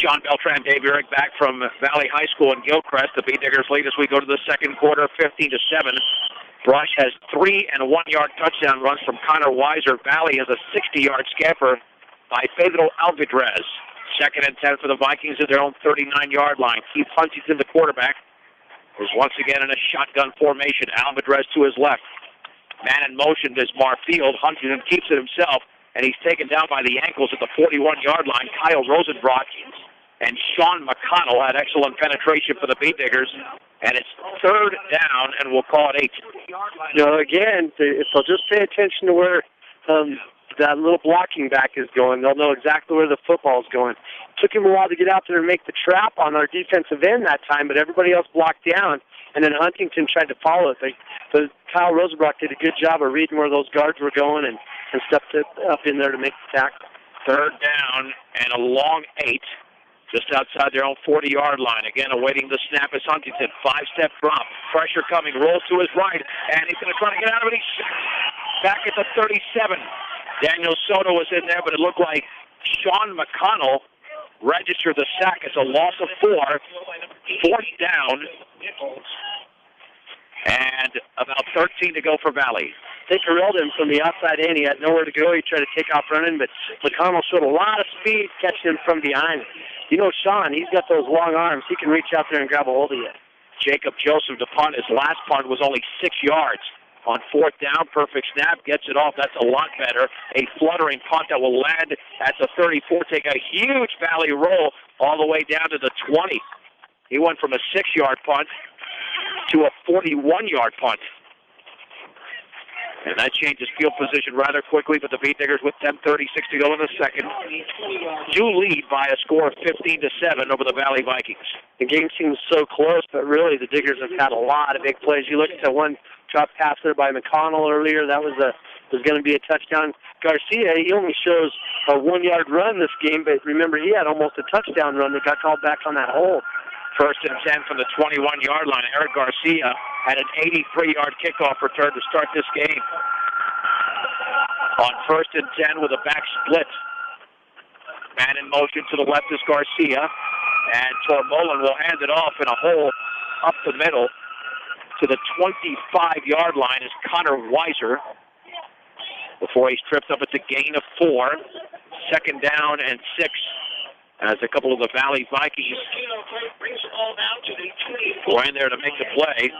Sean Beltran, Dave Eric back from Valley High School in Gilcrest. The Beat Diggers lead as we go to the second quarter, 15-7. Brush has 3 and 1 yard touchdown runs from Connor Weiser. Valley has a 60-yard scamper by Pedro Alvidrez. Second and 10 for the Vikings at their own 39-yard line. Keith Huntington, the quarterback, is once again in a shotgun formation. Alvidrez to his left. Man in motion is Marfield. Huntington keeps it himself, and he's taken down by the ankles at the 41-yard line. Kyle Rosenbrock and Sean McConnell had excellent penetration for the Beat Diggers, and it's third down, and we'll call it 8. Again, if they'll just pay attention to where that little blocking back is going, they'll know exactly where the football's going. Took him a while to get out there and make the trap on our defensive end that time, but everybody else blocked down, and then Huntington tried to follow it. But Kyle Rosenbrock did a good job of reading where those guards were going and stepped up in there to make the tackle. Third down and a long 8. Just outside their own 40-yard line. Again, awaiting the snap is Huntington. 5-step drop. Pressure coming. Rolls to his right. And he's going to try to get out of it. He's back at the 37. Daniel Soto was in there, but it looked like Sean McConnell registered the sack as a loss of 4. Fourth down. And about 13 to go for Valley. They corralled him from the outside in. He had nowhere to go. He tried to take off running, but McConnell showed a lot of speed catching him from behind. Sean, he's got those long arms. He can reach out there and grab a hold of you. Jacob Joseph to punt. His last punt was only 6 yards. On fourth down, perfect snap, gets it off. That's a lot better. A fluttering punt that will land at the 34. Take a huge Valley roll all the way down to the 20. He went from a 6-yard punt to a 41-yard punt. And that changes field position rather quickly, but the Beat Diggers with 10:36 to go in the second do lead by a score of 15-7 over the Valley Vikings. The game seems so close, but really the Diggers have had a lot of big plays. You look at the one drop pass there by McConnell earlier, that was going to be a touchdown. Garcia, he only shows a 1-yard run this game, but remember he had almost a touchdown run that got called back on that hold. First and 10 from the 21-yard line. Eric Garcia had an 83-yard kickoff return to start this game. On first and 10 with a back split. Man in motion to the left is Garcia. And Tormolen will hand it off in a hole up the middle to the 25-yard line is Connor Weiser. Before he's tripped up, it's a gain of 4. Second down and 6. As a couple of the Valley Vikings go in there to make the play.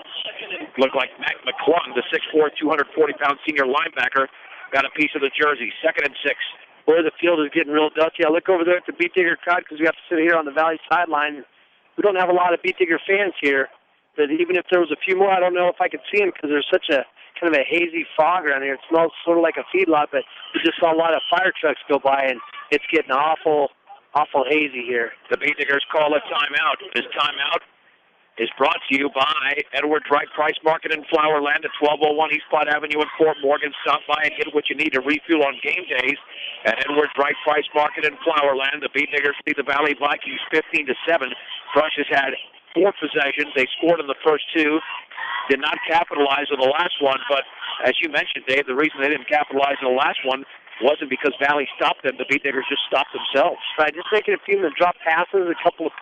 Looked like Matt McClung, the 6'4", 240-pound senior linebacker, got a piece of the jersey. Second and 6. Boy, the field is getting real dusty. I look over there at the Beat Digger crowd because we have to sit here on the Valley sideline. We don't have a lot of Beat Digger fans here, but even if there was a few more, I don't know if I could see them because there's such a kind of a hazy fog around here. It smells sort of like a feedlot, but we just saw a lot of fire trucks go by, and it's getting awful hazy here. The Beat Diggers call a timeout. This timeout is brought to you by Edwards Wright Price Market in Flowerland at 1201 East Plot Avenue in Fort Morgan. Stop by and get what you need to refuel on game days at Edwards Wright Price Market in Flowerland. The Beat Diggers lead the Valley Vikings 15-7. Brush has had 4 possessions. They scored in the first 2. Did not capitalize on the last one, but as you mentioned, Dave, the reason they didn't capitalize on the last one wasn't because Valley stopped them. The Beat Diggers just stopped themselves. Right, just making a few of them drop passes, a couple of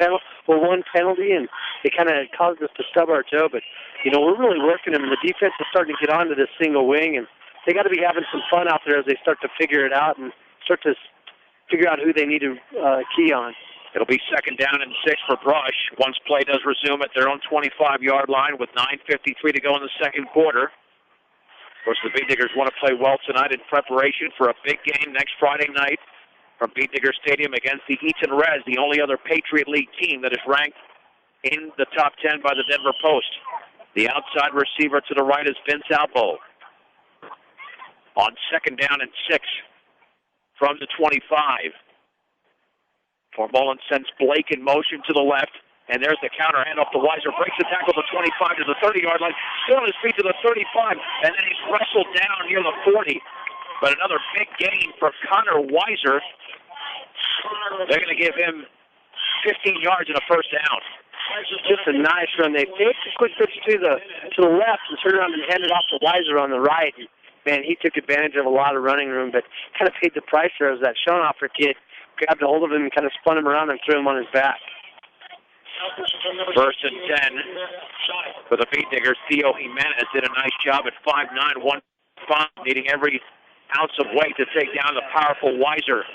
one penalty, and it kind of caused us to stub our toe. But, we're really working them, and the defense is starting to get onto this single wing, and they got to be having some fun out there as they start to figure it out and start to figure out who they need to key on. It'll be second down and 6 for Brush once play does resume at their own 25-yard line with 9:53 to go in the second quarter. Of course, the Beat Diggers want to play well tonight in preparation for a big game next Friday night from Beat Digger Stadium against the Eaton Reds, the only other Patriot League team that is ranked in the top 10 by the Denver Post. The outside receiver to the right is Vince Albo. On second down and 6 from the 25. Tormolen sends Blake in motion to the left. And there's the counter hand off to Weiser. Breaks the tackle to the 25 to the 30-yard line. Still on his feet to the 35. And then he's wrestled down near the 40. But another big gain for Connor Weiser. They're going to give him 15 yards and a first down. Just a nice run. They faked a quick pitch to the left and turned around and handed off to Weiser on the right. Man, he took advantage of a lot of running room, but kind of paid the price there as that Schoenhofer kid grabbed a hold of him and kind of spun him around and threw him on his back. First and 10 for the Beat Diggers. Theo Jimenez did a nice job at 5'9", 105, needing every ounce of weight to take down the powerful Weiser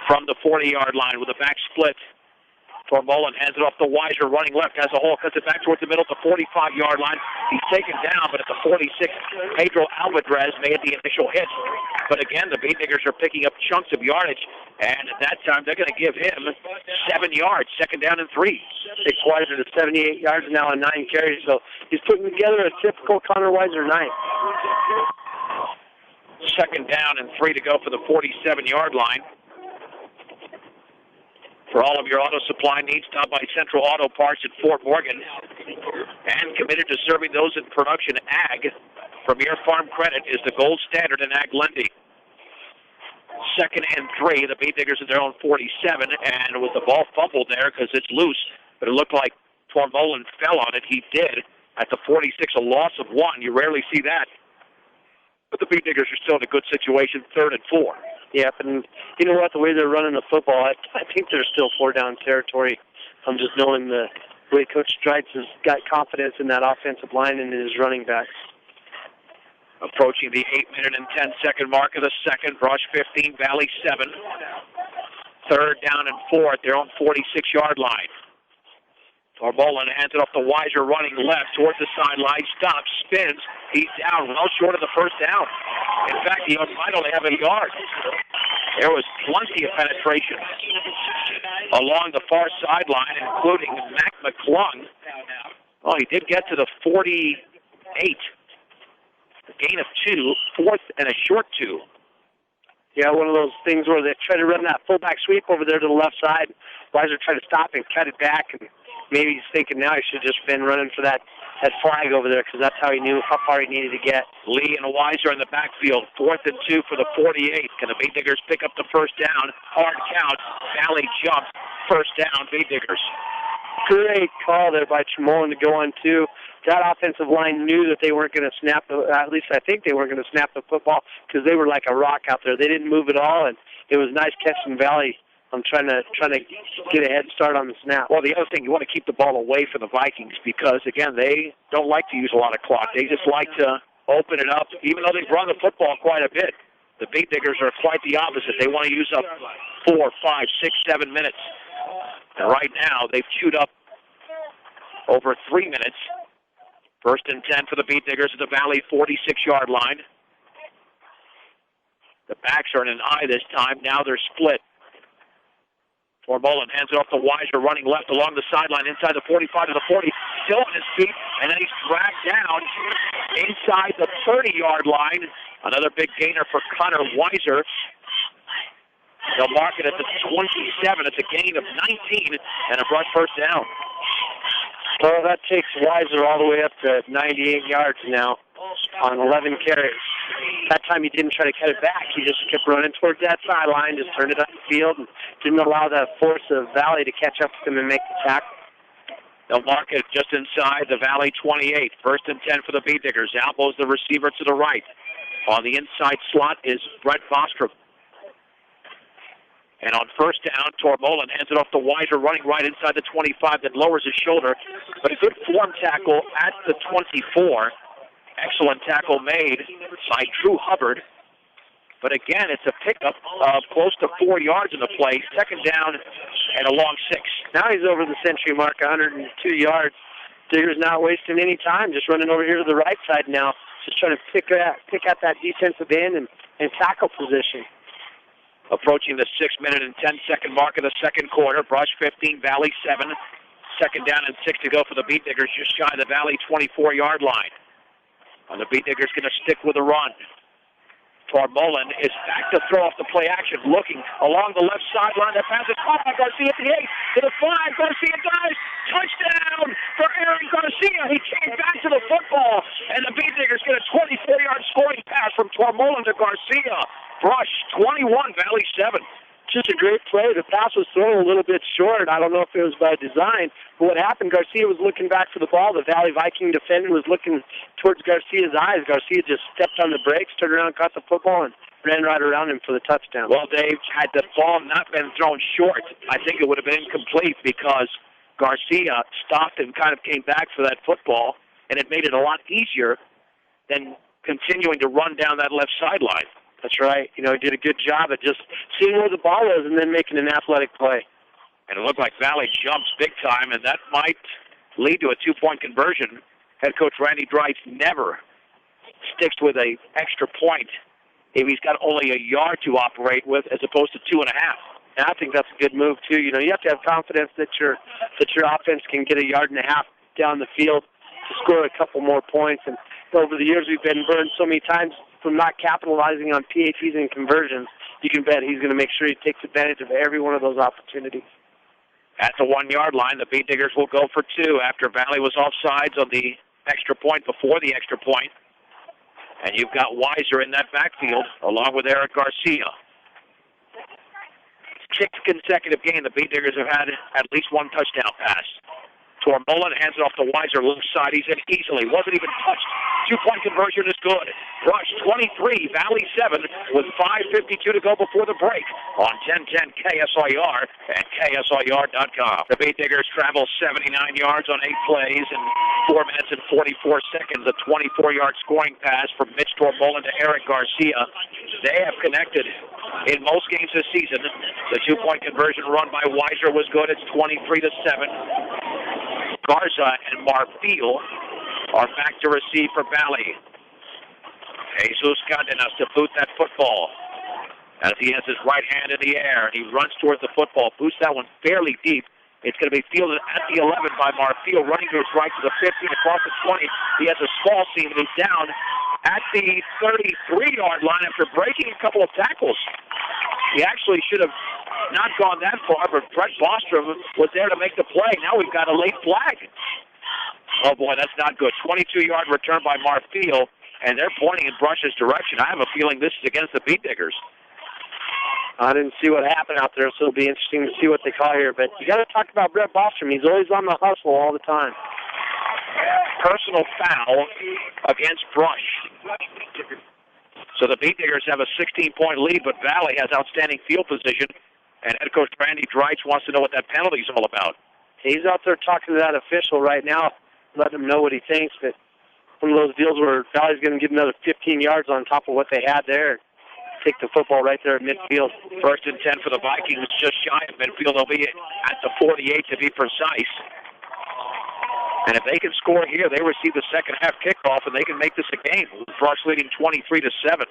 from the 40-yard line with a back split. Tormolen hands it off to Weiser, running left, has a hole, cuts it back towards the middle at the 45-yard line. He's taken down, but at the 46, Pedro Alvarez made the initial hit. But again, the Beat Diggers are picking up chunks of yardage, and at that time, they're going to give him 7 yards, second down and 3. Dick Weiser to 78 yards now on 9 carries, so he's putting together a typical Connor Weiser night. Second down and 3 to go for the 47-yard line. For all of your auto supply needs, stop by Central Auto Parts at Fort Morgan. And committed to serving those in production ag. Premier Farm Credit is the gold standard in ag lending. Second and 3, the Beat Diggers at their own 47, and with the ball fumbled there because it's loose, but it looked like Tormolen fell on it. He did. At the 46, a loss of 1. You rarely see that. But the Beat Diggers are still in a good situation, 3rd and 4. Yep, and you know what? The way they're running the football, I think they're still 4-down territory. I'm just knowing the way Coach Strites has got confidence in that offensive line and in his running backs. Approaching the 8-minute and 10-second mark of the second. Brush 15, Valley 7. 3rd down and 4 at their own 46-yard line. Tormolen hands it off to Weiser, running left towards the sideline, stops, spins. He's down, well short of the first down. In fact, he might only have a yard. There was plenty of penetration along the far sideline, including Mac McClung. Oh, he did get to the 48. A gain of 2, 4th and a short 2. Yeah, one of those things where they try to run that fullback sweep over there to the left side. Weiser tried to stop and cut it back, and maybe he's thinking now he should have just been running for that flag over there because that's how he knew how far he needed to get. Lee and Weiser in the backfield. 4th and 2 for the 48. Can the Beat Diggers pick up the first down? Hard count. Valley jumps. First down, Beat Diggers. Great call there by Tormolen to go on 2. That offensive line knew that they weren't going to snap, at least I think they weren't going to snap the football because they were like a rock out there. They didn't move at all, and it was nice catching Valley. I'm trying to get a head start on the snap. Well, the other thing, you want to keep the ball away from the Vikings because, again, they don't like to use a lot of clock. They just like to open it up, even though they've run the football quite a bit. The Beat Diggers are quite the opposite. They want to use up 4, 5, 6, 7 minutes. And right now, they've chewed up over 3 minutes. First and 10 for the Beat Diggers at the Valley 46-yard line. The backs are in an I this time. Now they're split. Tormolen hands it off to Weiser, running left along the sideline, inside the 45 to the 40, still on his feet, and then he's dragged down inside the 30-yard line. Another big gainer for Connor Weiser. They'll mark it at the 27. It's a gain of 19 and a Brush first down. Well, that takes Weiser all the way up to 98 yards now on 11 carries. That time he didn't try to cut it back. He just kept running towards that sideline, just turned it up the field, and didn't allow the force of Valley to catch up with him and make the tackle. They'll mark it just inside the Valley 28. First and 10 for the Beat Diggers. Elbows the receiver to the right. On the inside slot is Brett Bostrom. And on first down, Tormolen hands it off to Weiser, running right inside the 25, that lowers his shoulder. But a good form tackle at the 24. Excellent tackle made by Drew Hubbard. But again, it's a pickup of close to 4 yards in the play. Second down and a long 6. Now he's over the century mark, 102 yards. Diggers not wasting any time, just running over here to the right side now. Just trying to pick out that defensive end and tackle position. Approaching the 6-minute and 10-second mark of the second quarter. Brush 15, Valley 7. Second down and 6 to go for the Beat Diggers, just shy of the Valley 24-yard line. And the Beat Diggers going to stick with the run. Tormolen is back to throw off the play action, looking along the left sideline. That pass is caught by Garcia at the 8, to the 5. Garcia dives. Touchdown for Aaron Garcia. He came back to the football, and the Beat Diggers get a 24-yard scoring pass from Tormolen to Garcia. Brush 21, Valley 7. just a great play. The pass was thrown a little bit short. I don't know if it was by design, but what happened, Garcia was looking back for the ball. The Valley Viking defender was looking towards Garcia's eyes. Garcia just stepped on the brakes, turned around, caught the football, and ran right around him for the touchdown. Well, Dave, had the ball not been thrown short, I think it would have been incomplete because Garcia stopped and kind of came back for that football, and it made it a lot easier than continuing to run down that left sideline. That's right. He did a good job at just seeing where the ball was and then making an athletic play. And it looked like Valley jumps big time, and that might lead to a 2-point conversion. Head coach Randy Dreitz never sticks with an extra point if he's got only a yard to operate with as opposed to 2.5. And I think that's a good move, too. You have to have confidence that your offense can get 1.5 yards down the field to score a couple more points. And over the years, we've been burned so many times from not capitalizing on PATs and conversions. You can bet he's going to make sure he takes advantage of every one of those opportunities. At the 1-yard line, the Beat Diggers will go for 2 after Valley was offsides on the extra point before the extra point. And you've got Weiser in that backfield along with Eric Garcia. 6 consecutive games, the Beat Diggers have had at least one touchdown pass. Tormolen hands it off to Weiser, left side. He's in easily. Wasn't even touched. 2-point conversion is good. Brush 23, Valley 7, with 5:52 to go before the break on 1010 KSIR and KSIR.com. The Beat Diggers travel 79 yards on 8 plays in 4 minutes and 44 seconds. A 24-yard scoring pass from Mitch Tormolen to Eric Garcia. They have connected in most games this season. The 2-point conversion run by Weiser was good. It's 23-7. Garza and Marfil are back to receive for Valley. Jesus Cardenas to boot that football as he has his right hand in the air, and he runs towards the football, boots that one fairly deep. It's going to be fielded at the 11 by Marfil, running to his right to the 15, across the 20. He has a small seam, and he's down at the 33-yard line after breaking a couple of tackles. He actually should have not gone that far, but Brett Bostrom was there to make the play. Now we've got a late flag. Oh, boy, that's not good. 22-yard return by Marfil, and they're pointing in Brush's direction. I have a feeling this is against the Beat Diggers. I didn't see what happened out there, so it'll be interesting to see what they call here. But you got to talk about Brett Bostrom. He's always on the hustle all the time. Personal foul against Brush. So the Beat Diggers have a 16-point lead, but Valley has outstanding field position. And head coach Randy Dreitz wants to know what that penalty is all about. He's out there talking to that official right now, letting him know what he thinks. But one of those deals where Valley's going to get another 15 yards on top of what they had there. Take the football right there at midfield. 1st and 10 for the Vikings, just shy of midfield. They'll be at the 48 to be precise. And if they can score here, they receive the second half kickoff, and they can make this a game. Brush leading 23-7.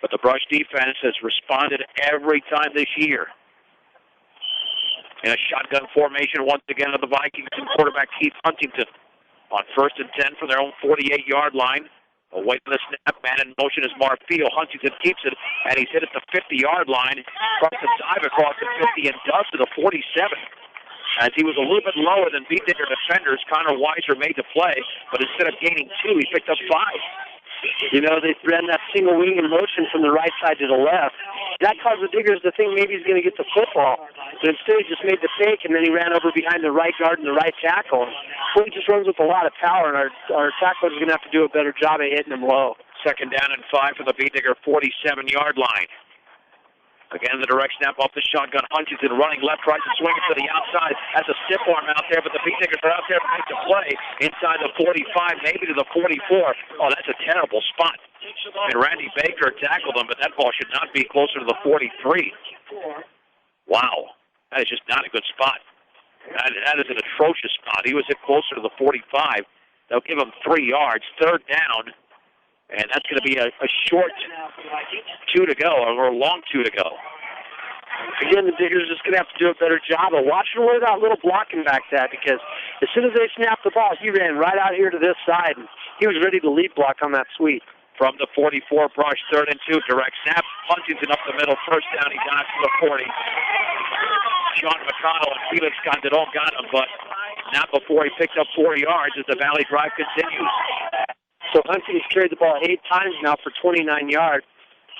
But the Brush defense has responded every time this year. In a shotgun formation once again of the Vikings and quarterback Keith Huntington on 1st and 10 from their own 48-yard line. Away from the snap, man in motion is Marfil. Huntington keeps it, and he's hit at the 50-yard line. Tries to dive across the 50 and does to the 47. As he was a little bit lower than Beat Digger defenders, Connor Weiser made the play, but instead of gaining 2, he picked up 5. They ran that single wing in motion from the right side to the left. That caused the Diggers to think maybe he's going to get the football. But instead, he just made the fake, and then he ran over behind the right guard and the right tackle. So he just runs with a lot of power, and our tacklers are going to have to do a better job of hitting him low. 2nd down and 5 for the Beat Digger 47-yard line. Again, the direct snap off the shotgun. Huntington running left, tries to swing it to the outside. Has a stiff arm out there, but the Beat Diggers are out there to make the play inside the 45, maybe to the 44. Oh, that's a terrible spot. And Randy Baker tackled him, but that ball should not be closer to the 43. Wow. That is just not a good spot. That is an atrocious spot. He was hit closer to the 45. They'll give him 3 yards. 3rd down. And that's going to be a short 2 to go, or a long 2 to go. Again, the Diggers are just going to have to do a better job of watching where that little blocking back's at, because as soon as they snapped the ball, he ran right out here to this side, and he was ready to lead block on that sweep. From the 44, Brush, 3rd and 2, direct snap. Huntington up the middle, 1st down, he got to the 40. Sean McConnell and Felix Condon got him, but not before he picked up 4 yards as the Valley drive continues. So Huntington's carried the ball 8 times now for 29 yards.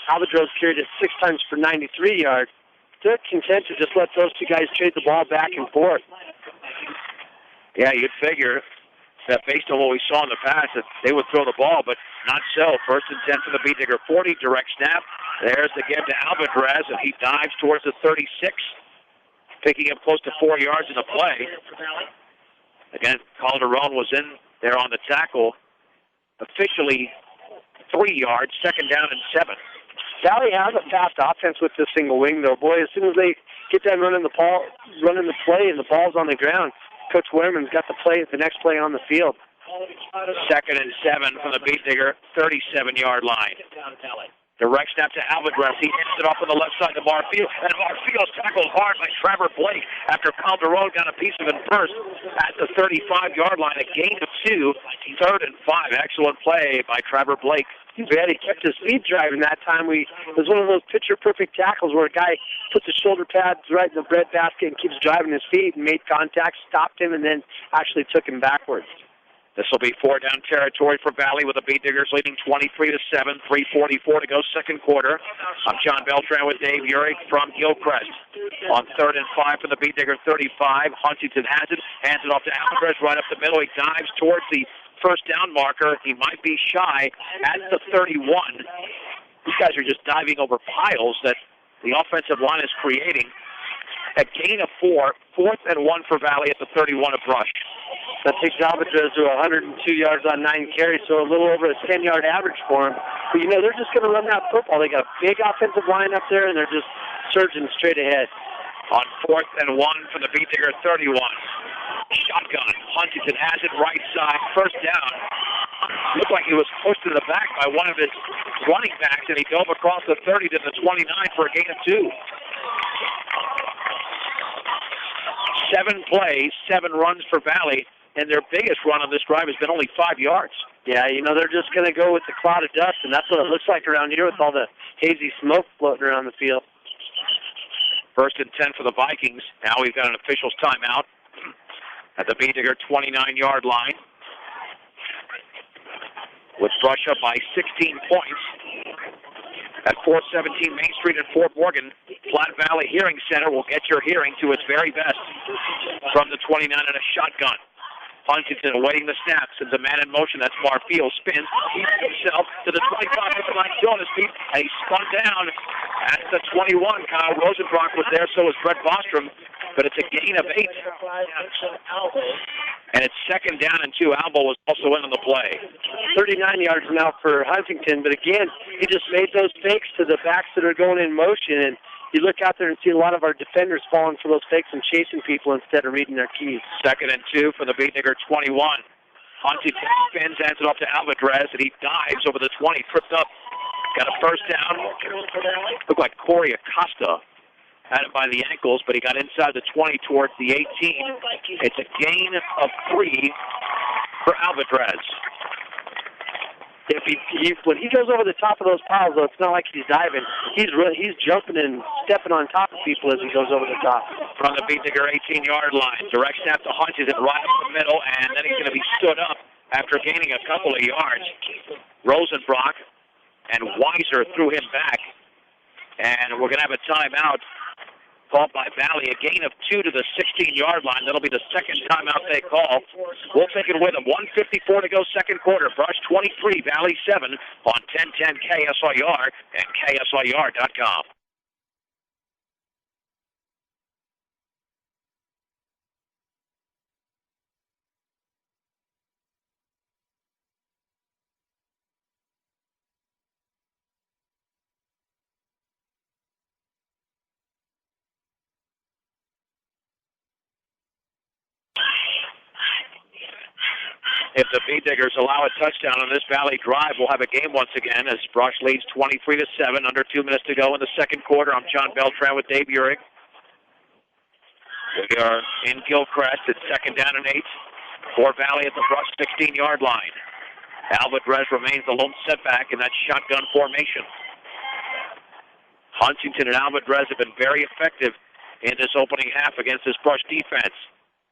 Albatross carried it 6 times for 93 yards. They're content to just let those two guys trade the ball back and forth. Yeah, you'd figure that based on what we saw in the past, that they would throw the ball, but not so. 1st and 10 for the Beat Digger 40, direct snap. There's the give to Albatross, and he dives towards the 36, picking up close to 4 yards in the play. Again, Calderon was in there on the tackle. Officially 3 yards, 2nd down and 7. Valley has a fast offense with this single wing, though. Boy, as soon as they get done running the play and the ball's on the ground, Coach Werman's got the next play on the field. 2nd and 7 from the Beat Digger, 37-yard line. Direct snap to Albatross. He hands it off on the left side to Marfield. And Marfield's tackled hard by Trevor Blake after Calderon got a piece of it first at the 35-yard line. A gain of 2, 3rd and 5. Excellent play by Trevor Blake. Yeah, he kept his feet driving that time. It was one of those picture-perfect tackles where a guy puts his shoulder pads right in the breadbasket and keeps driving his feet and made contact, stopped him, and then actually took him backwards. This will be 4-down territory for Valley with the Beat Diggers leading 23-7, 3:44 to go, second quarter. I'm John Beltran with Dave Urick from Gilcrest. On 3rd and 5 for the Beat Digger 35. Huntington has it, hands it off to Alvarez right up the middle. He dives towards the first down marker. He might be shy at the 31. These guys are just diving over piles that the offensive line is creating. A gain of 4, 4th and 1 for Valley at the 31 of Brush. That takes Albatross to 102 yards on 9 carries, so a little over a 10-yard average for him. But, they're just going to run that football. They got a big offensive line up there, and they're just surging straight ahead. On 4th and 1 for the Beat Digger 31. Shotgun. Huntington has it right side. First down. Looked like he was pushed to the back by one of his running backs, and he dove across the 30 to the 29 for a gain of 2. 7 plays, 7 runs for Valley, and their biggest run on this drive has been only 5 yards. Yeah, they're just going to go with the cloud of dust, and that's what it looks like around here with all the hazy smoke floating around the field. 1st and 10 for the Vikings. Now we've got an official's timeout at the Beat Digger 29-yard line. With Brush up by 16 points. At 417 Main Street in Fort Morgan, Platte Valley Hearing Center will get your hearing to its very best. From the 29 and a shotgun. Huntington awaiting the snaps. It's a man in motion. That's Marfield. Spins. He himself to the 25 line, still on his feet, and he spun down at the 21. Kyle Rosenbrock was there, so was Brett Bostrom, but it's a gain of 8. And it's 2nd down and 2. Albo was also in on the play. 39 yards now for Huntington, but again, he just made those fakes to the backs that are going in motion, and you look out there and see a lot of our defenders falling for those fakes and chasing people instead of reading their keys. 2nd and 2 for the Beat Digger 21. Huntington spins, hands it off to Alvarez, and he dives over the 20, tripped up, got a first down. Looked like Corey Acosta had him by the ankles, but he got inside the 20 towards the 18. It's a gain of 3 for Alvarez. When he goes over the top of those piles, though, it's not like he's diving. He's jumping and stepping on top of people as he goes over the top. From the Beat Digger 18-yard line, direct snap to Huntington right up the middle, and then he's going to be stood up after gaining a couple of yards. Rosenbrock and Weiser threw him back, and we're going to have a timeout called by Valley. A gain of 2 to the 16-yard line. That'll be the 2nd timeout they call. We'll take it with them. 1:54 to go, second quarter. Brush 23, Valley 7 on 1010 KSIR and KSIR.com. If the Beat Diggers allow a touchdown on this Valley drive, we'll have a game once again as Brush leads 23-7, under 2 minutes to go in the second quarter. I'm John Beltran with Dave Urick. We are in Gilcrest. It's 2nd down and 8 for Valley at the Brush 16-yard line. Alvarez remains the lone setback in that shotgun formation. Huntington and Alvarez have been very effective in this opening half against this Brush defense.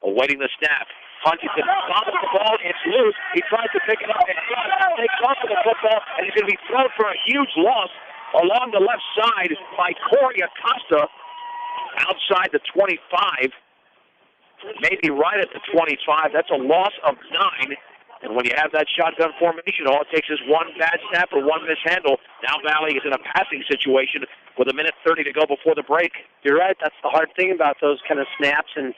Awaiting the snap. Huntington bobbles the ball. It's loose. He tries to pick it up and takes off with the football, and he's going to be thrown for a huge loss along the left side by Corey Acosta outside the 25, maybe right at the 25. That's a loss of 9. And when you have that shotgun formation, all it takes is one bad snap or one mishandle. Now Valley is in a passing situation with 1:30 to go before the break. You're right. That's the hard thing about those kind of snaps, and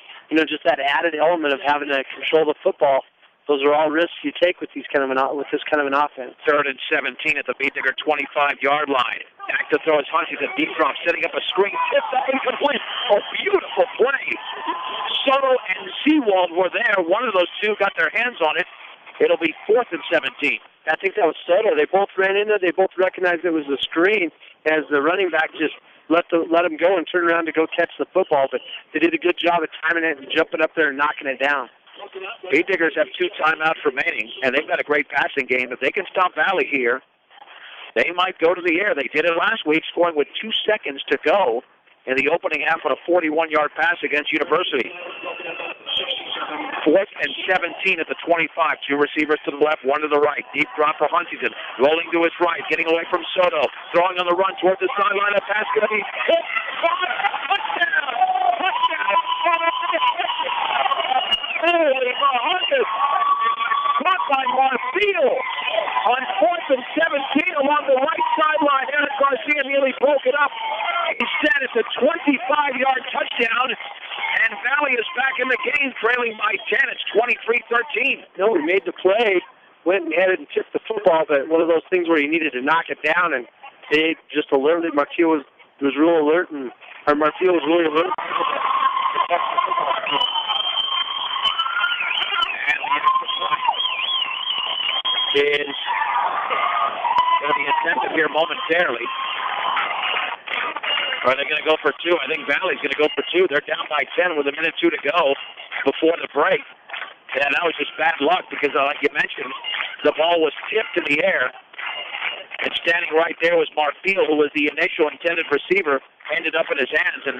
just that added element of having to control the football. Those are all risks you take with this kind of an offense. 3rd and 17 at the Beat Digger 25-yard line. Back to throw is Huntington, deep drop, setting up a screen. Tipped up incomplete. A beautiful play. Soto and Seawald were there. One of those two got their hands on it. It'll be 4th and 17. I think that was Soto. They both ran in there. They both recognized it was a screen as the running back just let him go and turn around to go catch the football. But they did a good job of timing it and jumping up there and knocking it down. Beat Diggers have 2 timeouts remaining, and they've got a great passing game. If they can stop Valley here, they might go to the air. They did it last week, scoring with 2 seconds to go in the opening half on a 41-yard pass against University. 4th and 17 at the 25. 2 receivers to the left, 1 to the right. Deep drop for Huntington. Rolling to his right, getting away from Soto. Throwing on the run towards the sideline. A pass going to be hit. Touchdown! Holy Mahomes! Caught by Marfil on 4th and 17 along the right sideline. Eric Garcia nearly broke it up. Instead, it's a 25-yard touchdown, and Valley is back in the game, trailing by 10. It's 23-13. No, we made the play, went and headed and tipped the football, but one of those things where you needed to knock it down, and they just alerted. Marfil was real alert, Marfil was really alert. Is going to be attempted here momentarily. Are they going to go for 2? I think Valley's going to go for 2. They're down by 10 with 1:02 to go before the break. And that was just bad luck because, like you mentioned, the ball was tipped in the air. And standing right there was Marfil, who was the initial intended receiver, ended up in his hands. And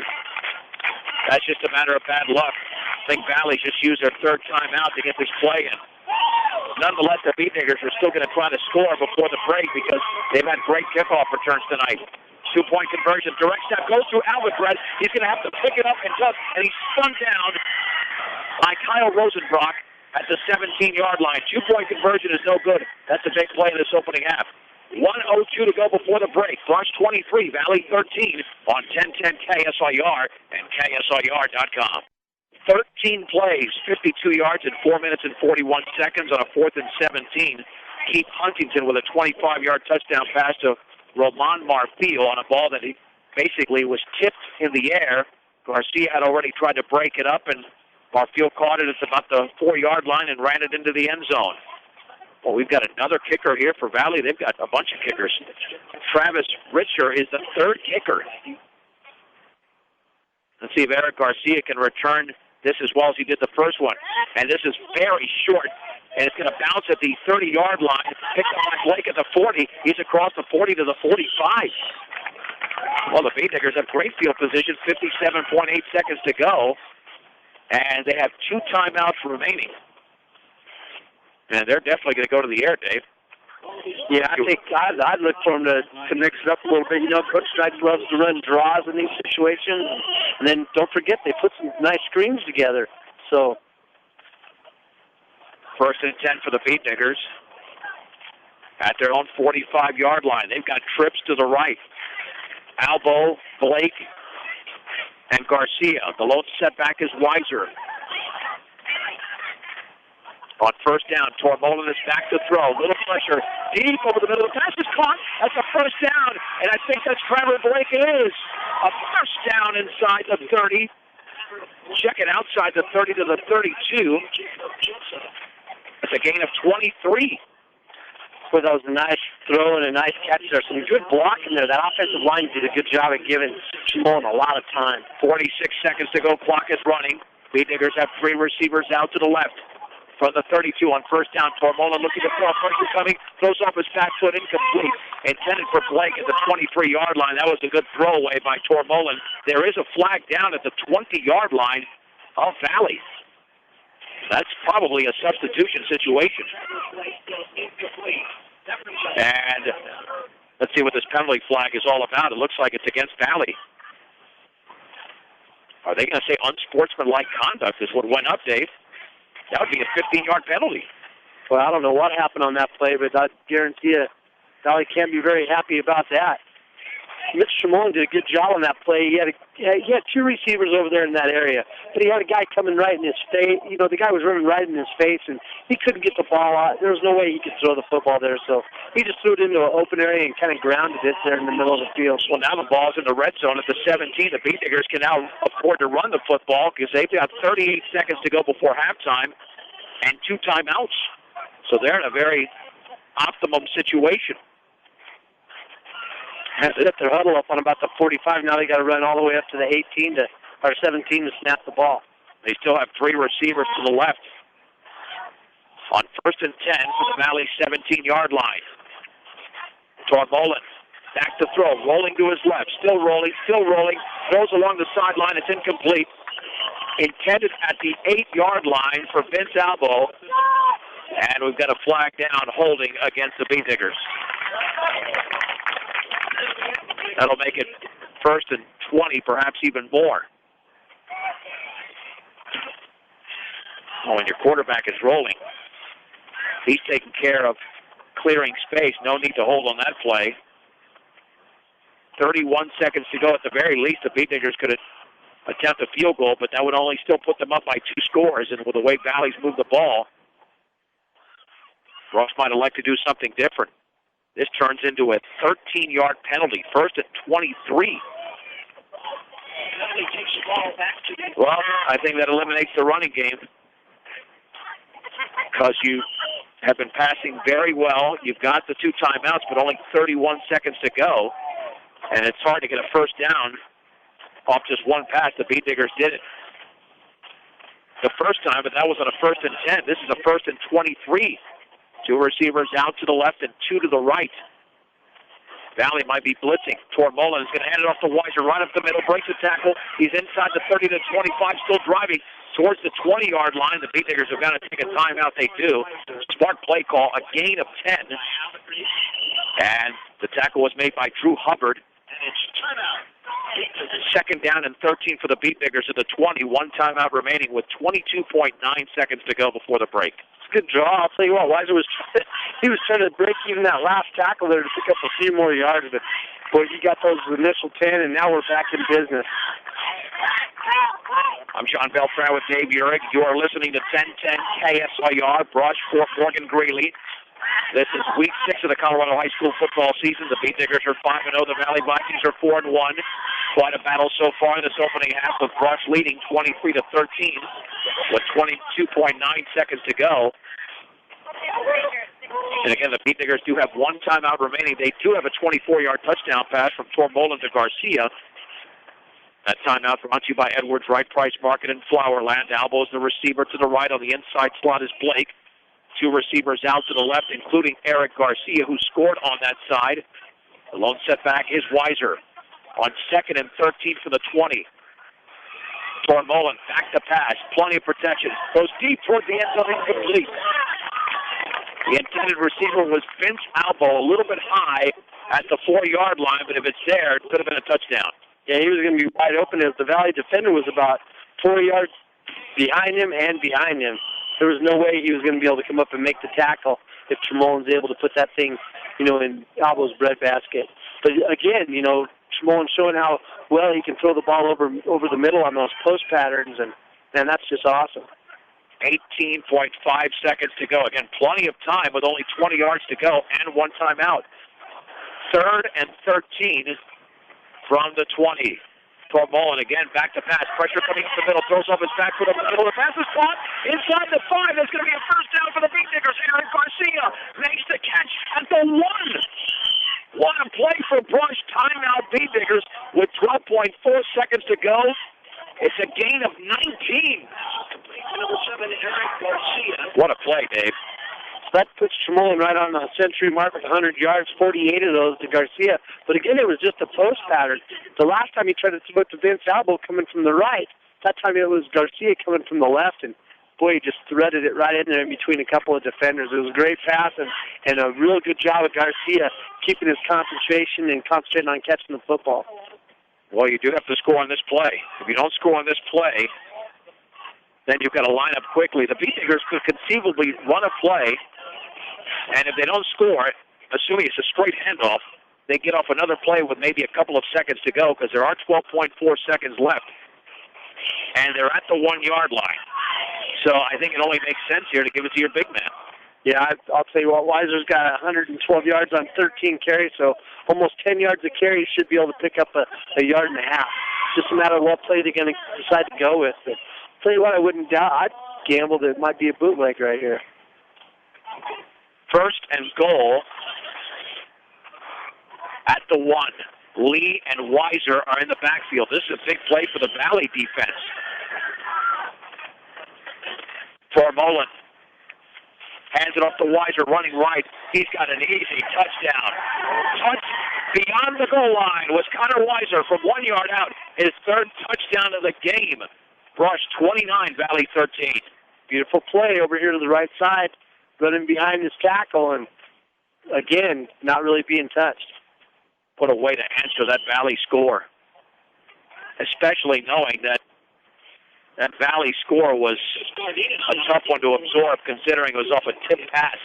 that's just a matter of bad luck. I think Valley just used their 3rd timeout to get this play in. Nonetheless, the Beat Diggers are still going to try to score before the break because they've had great kickoff returns tonight. 2-point conversion. Direct step goes through Alvarez. He's going to have to pick it up and he's spun down by Kyle Rosenbrock at the 17-yard line. 2-point conversion is no good. That's a big play in this opening half. 1:02 to go before the break. Brush 23, Valley 13 on 1010 KSIR and KSIR.com. 13 plays, 52 yards in 4 minutes and 41 seconds on a 4th and 17. Keith Huntington with a 25-yard touchdown pass to Roman Marfil on a ball that he basically was tipped in the air. Garcia had already tried to break it up, and Marfil caught it at about the 4-yard line and ran it into the end zone. Well, we've got another kicker here for Valley. They've got a bunch of kickers. Travis Richer is the 3rd kicker. Let's see if Eric Garcia can return this as well as he did the first one. And this is very short. And it's going to bounce at the 30-yard line. Picked up by Blake at the 40. He's across the 40 to the 45. Well, the Beat Diggers have great field position. 57.8 seconds to go. And they have 2 timeouts remaining. And they're definitely going to go to the air, Dave. Yeah, I think I'd look for him to mix it up a little bit. Coach Stripes loves to run draws in these situations. And then don't forget, they put some nice screens together. So 1st and 10 for the Beat Diggers at their own 45-yard line. They've got trips to the right. Albo, Blake, and Garcia. The lone setback is Weiser. On 1st down, Tormolen is back to throw. Little pressure deep over the middle. The pass is caught. That's a 1st down, and I think that's Trevor Blake. It is a 1st down inside the 30. Check it outside the 30 to the 32. It's a gain of 23. Well, that was a nice throw and a nice catch there. Some good blocking there. That offensive line did a good job at giving Tormolen a lot of time. 46 seconds to go. Clock is running. Beat Diggers have 3 receivers out to the left. From the 32 on 1st down, Tormolen looking to throw. Pressure coming, throws off his back foot, incomplete. Intended for Blake at the 23-yard line. That was a good throwaway by Tormolen. There is a flag down at the 20-yard line of Valley. That's probably a substitution situation. And Let's see what this penalty flag is all about. It looks like it's against Valley. Are they going to say unsportsmanlike conduct is what went up, Dave? That would be a 15-yard penalty. Well, I don't know what happened on that play, but I guarantee you Valley can't be very happy about that. Mitch Tremolin did a good job on that play. He had two receivers over there in that area, but he had a guy coming right in his face. You know, the guy was running right in his face, and he couldn't get the ball out. There was no way he could throw the football there, so he just threw it into an open area and kind of grounded it there in the middle of the field. Well, now the ball's in the red zone at the 17. The Beat Diggers can now afford to run the football because they've got 38 seconds to go before halftime and 2 timeouts. So they're in a very optimum situation. Have to set their huddle up on about the 45. Now they got to run all the way up to the 17 to snap the ball. They still have 3 receivers to the left. On 1st and 10 from the Valley 17-yard line. Tormolin back to throw, rolling to his left, still rolling, throws along the sideline. It's incomplete. Intended at the 8-yard line for Vince Albo. And we've got a flag down holding against the Beat Diggers. That'll make it 1st and 20, perhaps even more. When your quarterback is rolling, he's taking care of clearing space. No need to hold on that play. 31 seconds to go at the very least. The Beat Diggers could attempt a field goal, but that would only still put them up by 2 scores. And with the way Valley's moved the ball, Ross might elect to do something different. This turns into a 13-yard penalty. 1st and 23. Well, I think that eliminates the running game because you have been passing very well. You've got the 2 timeouts, but only 31 seconds to go. And it's hard to get a first down off just one pass. The Beat Diggers did it the first time, but that was on a 1st and 10. This is a 1st and 23. 2 receivers out to the left and 2 to the right. Valley might be blitzing. Tormolin is going to hand it off to Weiser right up the middle, breaks the tackle. He's inside the 30 to 25, still driving towards the 20-yard line. The Beat Diggers have got to take a timeout. They do. Smart play call, a gain of 10. And the tackle was made by Drew Hubbard. 2nd down and 13 for the Beat Diggers at the 20. 1 timeout remaining with 22.9 seconds to go before the break. Good draw. I'll tell you what, Weiser was trying to break even that last tackle there to pick up a few more yards, but boy, he got those initial 10, and now we're back in business. I'm Sean Beltran with Dave Urich. You are listening to 1010 KSIR, Brush, Fort Morgan, Greeley. This is week 6 of the Colorado high school football season. The Beat Diggers are 5-0. The Valley Vikings are 4-1. Quite a battle so far in this opening half, with Brush leading 23 to 13 with 22.9 seconds to go. And again, the Beat Diggers do have 1 timeout remaining. They do have a 24-yard touchdown pass from Tormolin to Garcia. That timeout brought to you by Edwards Right Price Market in Flowerland. Albo's the receiver to the right. On the inside slot is Blake. 2 receivers out to the left, including Eric Garcia, who scored on that side. The lone setback is Weiser. On 2nd and 13 for the 20. Tormolin back to pass. Plenty of protection. Goes deep towards the end zone, incomplete. The intended receiver was Vince Albo, a little bit high at the 4-yard line, but if it's there, it could have been a touchdown. Yeah, he was going to be wide open if the Valley defender was about 4 yards behind him and behind him. There was no way he was going to be able to come up and make the tackle if Tremolin's able to put that thing, in Albo's breadbasket. But again, Tremolin's showing how well he can throw the ball over the middle on those post patterns, and that's just awesome. 18.5 seconds to go. Again, plenty of time with only 20 yards to go and 1 timeout. 3rd and 13 from the 20. Tormolin again, back to pass. Pressure coming up the middle. Throws off his back foot up the middle. The pass is caught inside the 5. There's going to be a first down for the Beat Diggers. Eric Garcia makes the catch at the 1. What a play for Brush. Timeout Beat Diggers with 12.4 seconds to go. It's a gain of 19. Number 7, Eric Garcia. What a play, Dave. So that puts Tremolin right on the century mark with 100 yards, 48 of those to Garcia. But again, it was just a post pattern. The last time he tried to throw it to Vince Albo coming from the right, that time it was Garcia coming from the left, and boy, he just threaded it right in there in between a couple of defenders. It was a great pass and a real good job of Garcia keeping his concentration and concentrating on catching the football. Well, you do have to score on this play. If you don't score on this play, then you've got to line up quickly. The Beatniggers could conceivably run a play, and if they don't score, assuming it's a straight handoff, they get off another play with maybe a couple of seconds to go because there are 12.4 seconds left, and they're at the 1-yard line. So I think it only makes sense here to give it to your big man. Yeah, I'll tell you what, Weiser's got 112 yards on 13 carries, so almost 10 yards a carry. He should be able to pick up a yard and a half. Just a matter of what play they're going to decide to go with. But I'll tell you what, I wouldn't doubt. I'd gamble that it might be a bootleg right here. First and goal at the 1. Lee and Weiser are in the backfield. This is a big play for the Valley defense. Tormolen hands it off to Weiser, running right. He's got an easy touchdown. Touch beyond the goal line was Connor Weiser from 1 yard out. His third touchdown of the game. Brush 29, Valley 13. Beautiful play over here to the right side, running behind his tackle, and again, not really being touched. What a way to answer that Valley score, especially knowing that Valley score was a tough one to absorb, considering it was off a tip pass.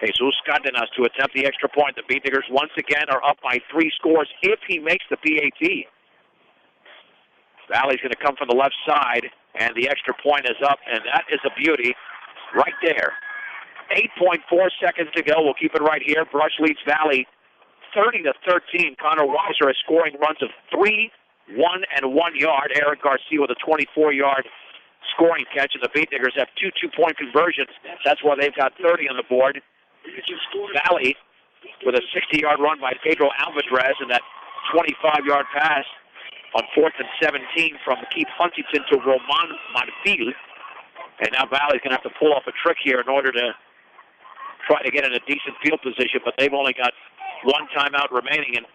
Jesus Cardenas to attempt the extra point. The Beatniggers once again are up by 3 scores if he makes the PAT. Valley's going to come from the left side, and the extra point is up, and that is a beauty right there. 8.4 seconds to go. We'll keep it right here. Brush leads Valley 30-13. Connor Weiser is scoring runs of 3, 1, and 1 yard. Eric Garcia with a 24-yard scoring catch, and the Beatniggers have 2 two-point conversions. That's why they've got 30 on the board. Valley with a 60-yard run by Pedro Alvarez and that 25-yard pass on 4th and 17 from Keith Huntington to Roman Monfil. And now Valley's going to have to pull off a trick here in order to try to get in a decent field position, but they've only got 1 timeout remaining, and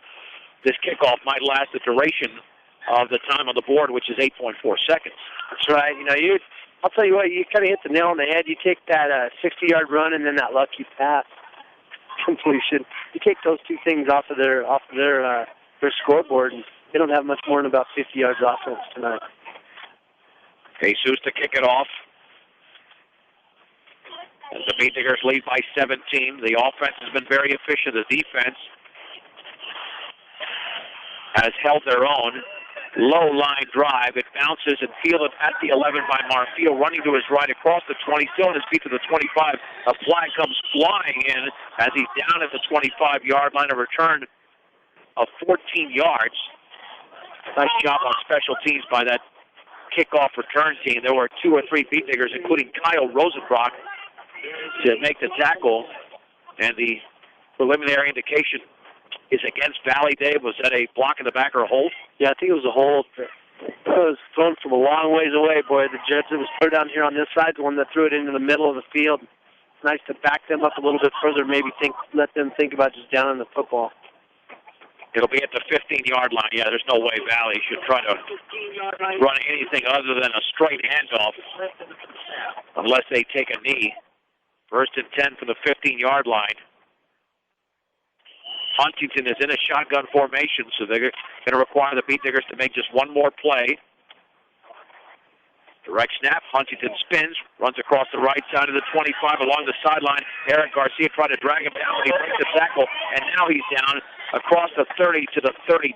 this kickoff might last the duration of the time on the board, which is 8.4 seconds. That's right. You know, I'll tell you what, you kind of hit the nail on the head. You take that 60-yard run and then that lucky pass completion. You take those 2 things off of their scoreboard, and they don't have much more than about 50 yards offense tonight. Jesus to kick it off. As the Beatniggers lead by 17. The offense has been very efficient. The defense has held their own. Low line drive. It bounces and fielded at the 11 by Marfil, running to his right across the 20, still on his feet to the 25. A flag comes flying in as he's down at the 25-yard line. A return of 14 yards. Nice job on special teams by that kickoff return team. There were 2 or 3 Beatniggers, including Kyle Rosenbrock, to make the tackle, and the preliminary indication is against Valley. Dave, was that a block in the back or a hold? Yeah, I think it was a hold. It was thrown from a long ways away, boy. The judge that was put down here on this side, the one that threw it into the middle of the field. It's nice to back them up a little bit further, maybe let them think about just downing the football. It'll be at the 15-yard line. Yeah, there's no way Valley should try to run anything other than a straight handoff unless they take a knee. 1st and 10 from the 15-yard line. Huntington is in a shotgun formation, so they're going to require the Beatniggers to make just 1 more play. Direct snap. Huntington spins, runs across the right side of the 25 along the sideline. Eric Garcia tried to drag him down, but he breaks the tackle, and now he's down across the 30 to the 32.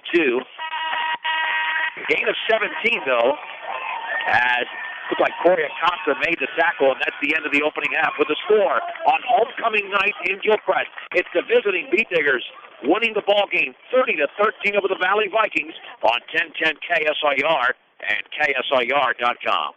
Gain of 17, though, as looked like Corey Acosta made the tackle, and that's the end of the opening half with the score on homecoming night in Gilchrist. It's the visiting Beatniggers winning the ball game 30-13 over the Valley Vikings on 1010 KSIR and KSIR.com.